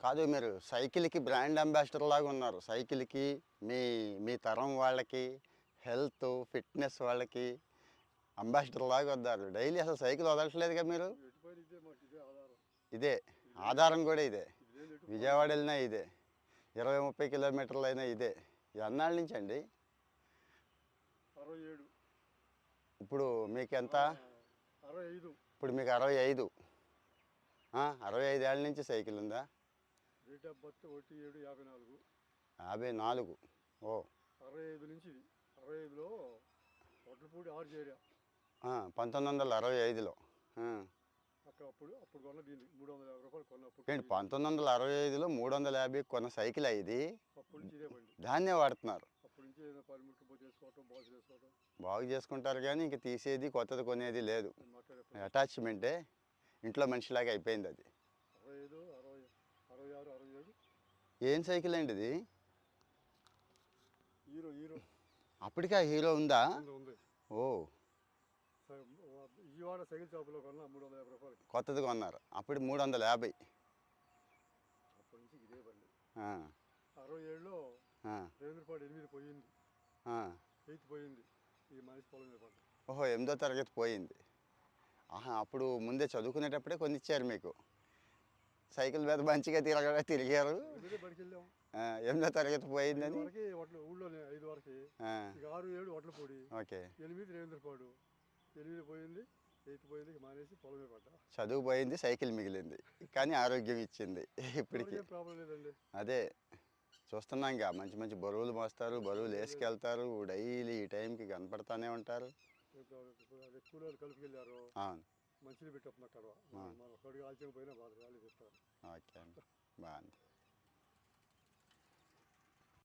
కాదు మీరు సైకిల్కి బ్రాండ్ అంబాసిడర్ లాగా ఉన్నారు. సైకిల్కి మీ మీ తరం వాళ్ళకి హెల్త్ ఫిట్నెస్ వాళ్ళకి అంబాసిడర్ లాగా వద్దారు. డైలీ అసలు సైకిల్ వదలట్లేదుగా మీరు. ఎటుపోయినా ఇదే మాకు ఇదే ఆధారం. ఇదే ఆధారం కూడా ఇదే. ఇది లేదు ఎటు విజయవాడ వెళ్ళినా ఇదే, 20-30 కిలోమీటర్లు అయినా ఇదే. ఎన్నాళ్ళ నుంచి అండి? 67. ఇప్పుడు మీకు ఎంత? 65. ఇప్పుడు మీకు 65. 65 ఏళ్ళ నుంచి సైకిల్ ఉందా? Date of birth 1/7/54. 54. ఓ 65 నుంచి ఇది. 65లో వడ్లపూడి ఆర్జ్ ఏరియా. 1965లో. అక్కడ అప్పుడు కొన్న దీన్ని 350 రూపాయలు కొన్నప్పుడు. ఏంటి 1965లో 350 కొన్న సైకిల్ ఇది? అప్పటి నుంచి ఇదే బండి. దాన్నే వాడుతున్నారు. అప్పటి నుంచి ఏదైనా పనిముట్లు పోయి చేసుకోవటం, బాగులు చేసుకోవటం. బాగు చేసుకుంటారు కానీ ఇంక తీసేది కొత్తది కొనేది లేదు. నేను మాట్లాడే అటాచ్మెంటే ఇంట్లో మనిషిలాగా అయిపోయింది అది. 65, 60, 66, 67. ఏం సైకిల్ అండి ఇది? హీరో. అప్పటికే ఆ హీరో ఉందా? ఉంది. ఓ విజయవాడ సైకిల్ షాపులో కొన్న 350 రూపాయలకి. కొత్తది కొన్నారు అప్పుడు 350. అప్పటి నుంచి ఇదే బండి. 67లో 8 పోయింది. 8 పోయింది. ఈ మనిషి పొలం మీద పడ్డా. ఓహో 8వ తరగతి పోయింది. అప్పుడు ముందే చదువుకునేటప్పుడే కొనిచ్చారు మీకు. సైకిల్ మీద మంచిగా తిరిగారు. ఇదే బడికి వెళ్ళాము. 8వ తరగతి పోయిందని ఊళ్ళోనే 5 వరకు. ఇక 6, 7 వడ్లపూడి. ఓకే. 8 రేవేంద్రపాడు. 8 పోయింది. 8 పోయింది. మానేసి పొలం మీద పడ్డా. చదువు పోయింది, సైకిల్ మిగిలింది, కానీ ఆరోగ్యం ఇచ్చింది ఇప్పటికి. ప్రాబ్లం లేదండి. అదే చూస్తున్నాం ఇంకా మంచి మంచి బరువులు మోస్తారు, బరువులు వేసుకెళ్తారు, డైలీ ఈ టైంకి కనపడతానే ఉంటారు. కూలీలు కలిపికెళ్ళారు. అవును. మంచిని పెట్టేస్తున్నా కడవ. మన కడుగు ఆల్చిపోయినా బాధ రాలేదు. ఓకే అండి, బాగుంది.